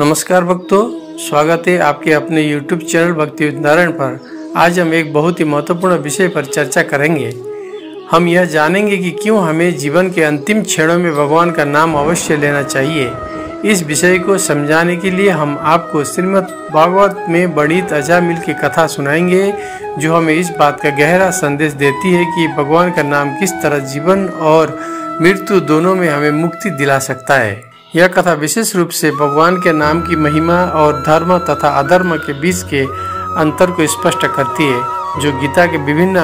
नमस्कार भक्तों, स्वागत है आपके अपने YouTube चैनल भक्ति विद नारायण पर। आज हम एक बहुत ही महत्वपूर्ण विषय पर चर्चा करेंगे। हम यह जानेंगे कि क्यों हमें जीवन के अंतिम क्षणों में भगवान का नाम अवश्य लेना चाहिए। इस विषय को समझाने के लिए हम आपको श्रीमद् भागवत में वर्णित अजामिल की कथा सुनाएंगे, जो हमें इस बात का गहरा संदेश देती है कि भगवान का नाम किस तरह जीवन और मृत्यु दोनों में हमें मुक्ति दिला सकता है। यह कथा विशेष रूप से भगवान के नाम की महिमा और धर्म तथा अधर्म के बीच के अंतर को स्पष्ट करती है, जो गीता के विभिन्न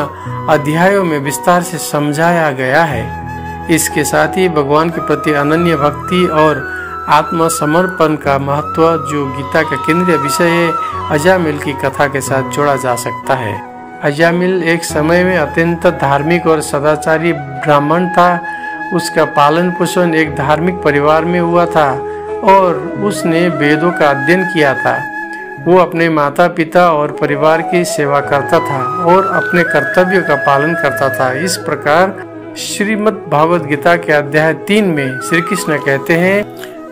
अध्यायों में विस्तार से समझाया गया है। इसके साथ ही भगवान के प्रति अनन्य भक्ति और आत्मसमर्पण का महत्व, जो गीता का केंद्रीय विषय है, अजामिल की कथा के साथ जोड़ा जा सकता है। अजामिल एक समय में अत्यंत धार्मिक और सदाचारी ब्राह्मण था। उसका पालन पोषण एक धार्मिक परिवार में हुआ था और उसने वेदों का अध्ययन किया था। वो अपने माता पिता और परिवार की सेवा करता था और अपने कर्तव्यों का पालन करता था। इस प्रकार श्रीमद् भागवत गीता के अध्याय 3 में श्री कृष्ण कहते हैं,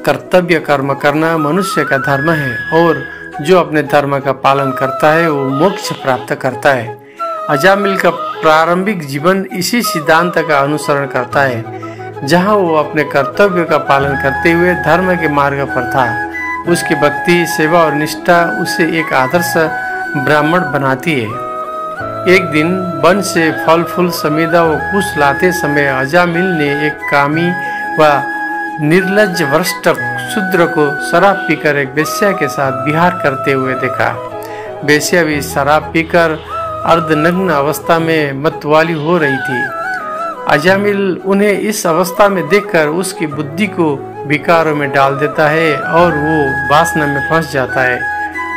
कर्तव्य कर्म करना मनुष्य का धर्म है और जो अपने धर्म का पालन करता है वो मोक्ष प्राप्त करता है। अजामिल का प्रारंभिक जीवन इसी सिद्धांत का अनुसरण करता है, जहां वो अपने कर्तव्यों का पालन करते हुए धर्म के मार्ग पर था। उसकी भक्ति, सेवा और निष्ठा उसे एक आदर्श ब्राह्मण बनाती है। एक दिन वन से फल फूल समेदा व कुश लाते समय अजामिल ने एक कामी व निर्लज्ज भ्रष्ट शूद्र को शराब पीकर एक वेश्या के साथ विहार करते हुए देखा। वेश्या भी शराब पीकर अर्धनग्न अवस्था में मतवाली हो रही थी। अजामिल उन्हें इस अवस्था में देखकर उसकी बुद्धि को विकारों में डाल देता है और वो वासना में फंस जाता है।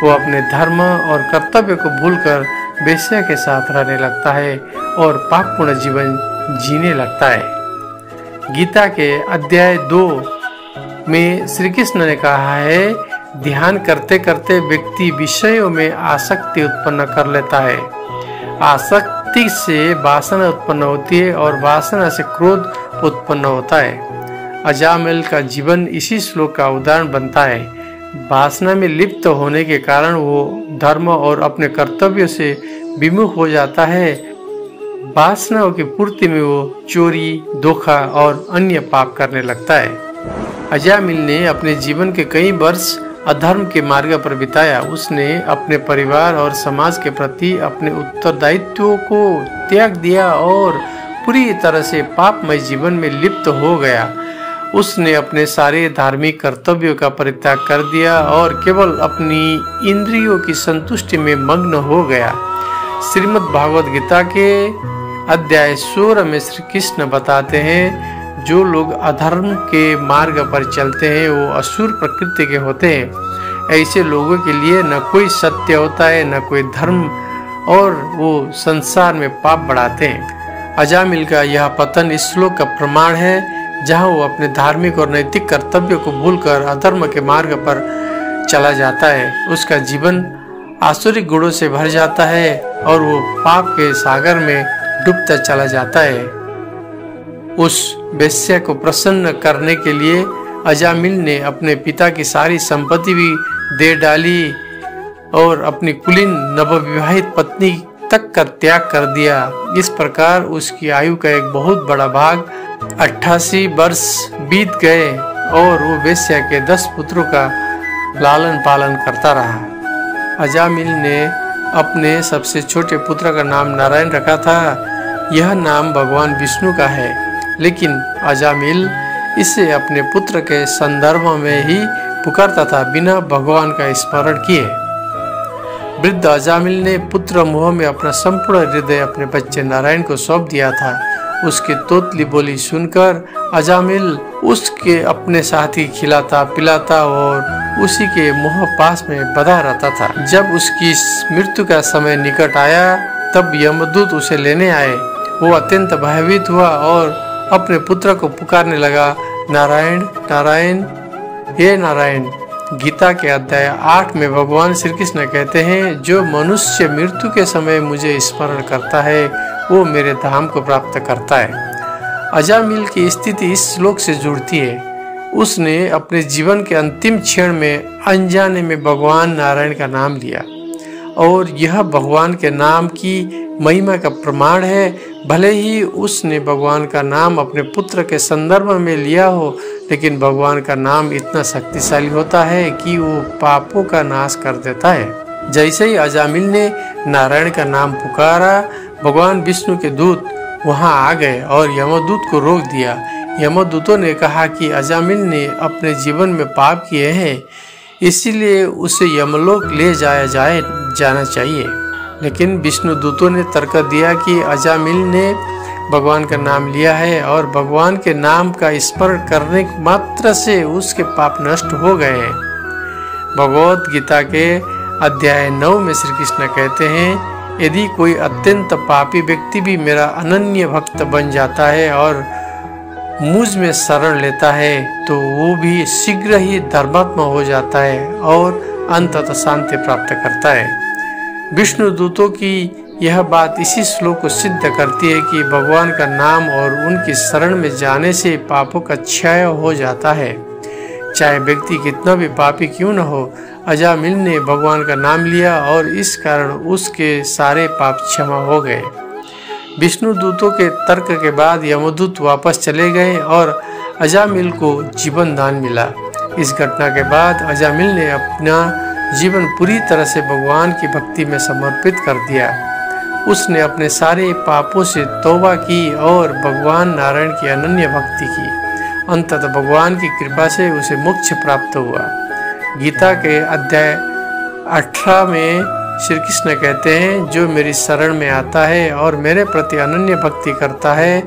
वो अपने धर्म और कर्तव्य को भूलकर वेश्या के साथ रहने लगता है और पापपूर्ण जीवन जीने लगता है। गीता के अध्याय 2 में श्री कृष्ण ने कहा है, ध्यान करते करते व्यक्ति विषयों में आसक्ति उत्पन्न कर लेता है। आसक्ति से वासना उत्पन्न होती है और वासना से क्रोध उत्पन्न होता है। अजामिल का जीवन इसी श्लोक का उदाहरण बनता है। वासना में लिप्त होने के कारण वो धर्म और अपने कर्तव्यों से विमुख हो जाता है। वासनाओं की पूर्ति में वो चोरी, धोखा और अन्य पाप करने लगता है। अजामिल ने अपने जीवन के कई वर्ष अधर्म के मार्ग पर बिताया। उसने अपने परिवार और समाज के प्रति अपने उत्तरदायित्वों को त्याग दिया और पूरी तरह से पापमय जीवन में लिप्त हो गया। उसने अपने सारे धार्मिक कर्तव्यों का परित्याग कर दिया और केवल अपनी इंद्रियों की संतुष्टि में मग्न हो गया। श्रीमद् भागवत गीता के अध्याय 16 में श्री कृष्ण बताते हैं, जो लोग अधर्म के मार्ग पर चलते हैं वो असुर प्रकृति के होते हैं। ऐसे लोगों के लिए न कोई सत्य होता है, न कोई धर्म, और वो संसार में पाप बढ़ाते हैं। अजामिल का यह पतन इस श्लोक का प्रमाण है, जहां वो अपने धार्मिक और नैतिक कर्तव्यों को भूलकर अधर्म के मार्ग पर चला जाता है। उसका जीवन आसुरिक गुणों से भर जाता है और वो पाप के सागर में डूबता चला जाता है। उस वेश्या को प्रसन्न करने के लिए अजामिल ने अपने पिता की सारी संपत्ति भी दे डाली और अपनी कुलीन नवविवाहित पत्नी तक का त्याग कर दिया। इस प्रकार उसकी आयु का एक बहुत बड़ा भाग 88 वर्ष बीत गए और वो वेश्या के 10 पुत्रों का लालन पालन करता रहा। अजामिल ने अपने सबसे छोटे पुत्र का नाम नारायण रखा था। यह नाम भगवान विष्णु का है, लेकिन अजामिल इसे अपने पुत्र के संदर्भ में ही पुकारता था, बिना भगवान का स्मरण किए। वृद्ध अजामिल ने पुत्र मोह में अपना संपूर्ण हृदय अपने बच्चे नारायण को सौंप दिया था। उसकी तोतली बोली सुनकर अजामिल उसके अपने साथ ही खिलाता पिलाता और उसी के मोह पास में बंधा रहता था। जब उसकी मृत्यु का समय निकट आया, तब यमदूत उसे लेने आए। वो अत्यंत भयभीत हुआ और अपने पुत्र को पुकारने लगा, नारायण नारायण, हे नारायण। गीता के अध्याय 8 में भगवान श्री कृष्ण कहते हैं, जो मनुष्य मृत्यु के समय मुझे स्मरण करता है वो मेरे धाम को प्राप्त करता है। अजामिल की स्थिति इस श्लोक से जुड़ती है। उसने अपने जीवन के अंतिम क्षण में अनजाने में भगवान नारायण का नाम लिया, और यह भगवान के नाम की महिमा का प्रमाण है। भले ही उसने भगवान का नाम अपने पुत्र के संदर्भ में लिया हो, लेकिन भगवान का नाम इतना शक्तिशाली होता है कि वो पापों का नाश कर देता है। जैसे ही अजामिल ने नारायण का नाम पुकारा, भगवान विष्णु के दूत वहां आ गए और यमदूत को रोक दिया। यमदूतों ने कहा कि अजामिल ने अपने जीवन में पाप किए हैं, इसीलिए उसे यमलोक ले जाना चाहिए। लेकिन विष्णु दूतों ने तर्क दिया कि अजामिल ने भगवान का नाम लिया है और भगवान के नाम का स्मरण करने मात्र से उसके पाप नष्ट हो गए हैं। भगवत गीता के अध्याय 9 में श्री कृष्ण कहते हैं, यदि कोई अत्यंत पापी व्यक्ति भी मेरा अनन्य भक्त बन जाता है और मुझ में शरण लेता है, तो वो भी शीघ्र ही धर्मात्मा हो जाता है और अंततः शांति प्राप्त करता है। विष्णु दूतों की यह बात इसी श्लोक को सिद्ध करती है कि भगवान का नाम और उनकी शरण में जाने से पापों का क्षय हो जाता है। चाहे व्यक्ति कितना भी पापी क्यों न हो, अजामिल ने भगवान का नाम लिया और इस कारण उसके सारे पाप क्षमा हो गए। विष्णु दूतों के तर्क के बाद यमदूत वापस चले गए और अजामिल को जीवन दान मिला। इस घटना के बाद अजामिल ने अपना जीवन पूरी तरह से भगवान की भक्ति में समर्पित कर दिया। उसने अपने सारे पापों से तौबा की और भगवान नारायण की अनन्य भक्ति की। अंततः भगवान की कृपा से उसे मोक्ष प्राप्त हुआ। गीता के अध्याय 18 में श्री कृष्ण कहते हैं, जो मेरी शरण में आता है और मेरे प्रति अनन्य भक्ति करता है,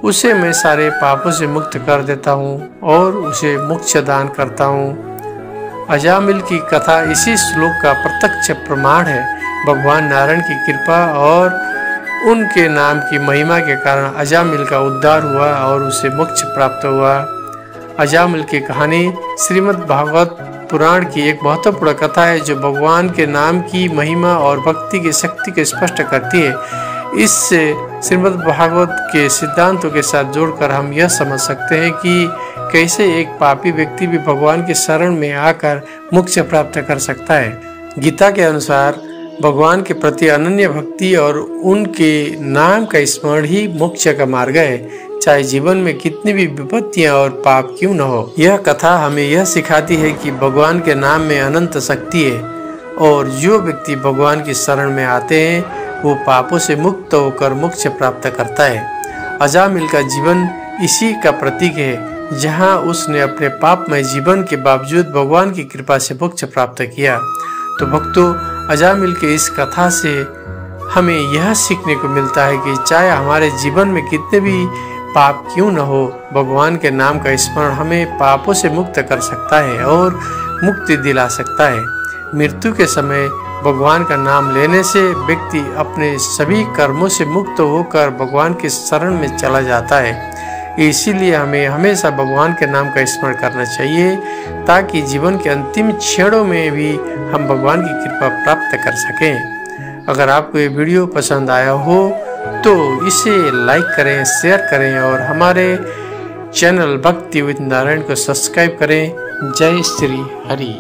उसे मैं सारे पापों से मुक्त कर देता हूँ और उसे मोक्ष दान करता हूँ। अजामिल की कथा इसी श्लोक का प्रत्यक्ष प्रमाण है। भगवान नारायण की कृपा और उनके नाम की महिमा के कारण अजामिल का उद्धार हुआ और उसे मोक्ष प्राप्त हुआ। अजामिल की कहानी श्रीमद् भागवत पुराण की एक महत्वपूर्ण कथा है, जो भगवान के नाम की महिमा और भक्ति की शक्ति को स्पष्ट करती है। इससे श्रीमद् भागवत के सिद्धांतों के साथ जोड़कर हम यह समझ सकते हैं कि कैसे एक पापी व्यक्ति भी भगवान की शरण में आकर मोक्ष प्राप्त कर सकता है। गीता के अनुसार भगवान के प्रति अनन्य भक्ति और उनके नाम का स्मरण ही मोक्ष का मार्ग है, चाहे जीवन में कितनी भी विपत्तियां और पाप क्यों न हो। यह कथा हमें यह सिखाती है कि भगवान के नाम में अनंत शक्ति है और जो व्यक्ति भगवान की शरण में आते हैं वो पापों से मुक्त होकर मोक्ष प्राप्त करता है। अजामिल का जीवन इसी का प्रतीक है, जहां उसने अपने पापमय जीवन के बावजूद भगवान की कृपा से मोक्ष प्राप्त किया। तो भक्तों, अजामिल के इस कथा से हमें यह सीखने को मिलता है कि चाहे हमारे जीवन में कितने भी पाप क्यों न हो, भगवान के नाम का स्मरण हमें पापों से मुक्त कर सकता है और मुक्ति दिला सकता है। मृत्यु के समय भगवान का नाम लेने से व्यक्ति अपने सभी कर्मों से मुक्त होकर भगवान की शरण में चला जाता है। इसीलिए हमें हमेशा भगवान के नाम का स्मरण करना चाहिए, ताकि जीवन के अंतिम क्षणों में भी हम भगवान की कृपा प्राप्त कर सकें। अगर आपको ये वीडियो पसंद आया हो तो इसे लाइक करें, शेयर करें और हमारे चैनल भक्ति विद नारायण को सब्सक्राइब करें। जय श्री हरि।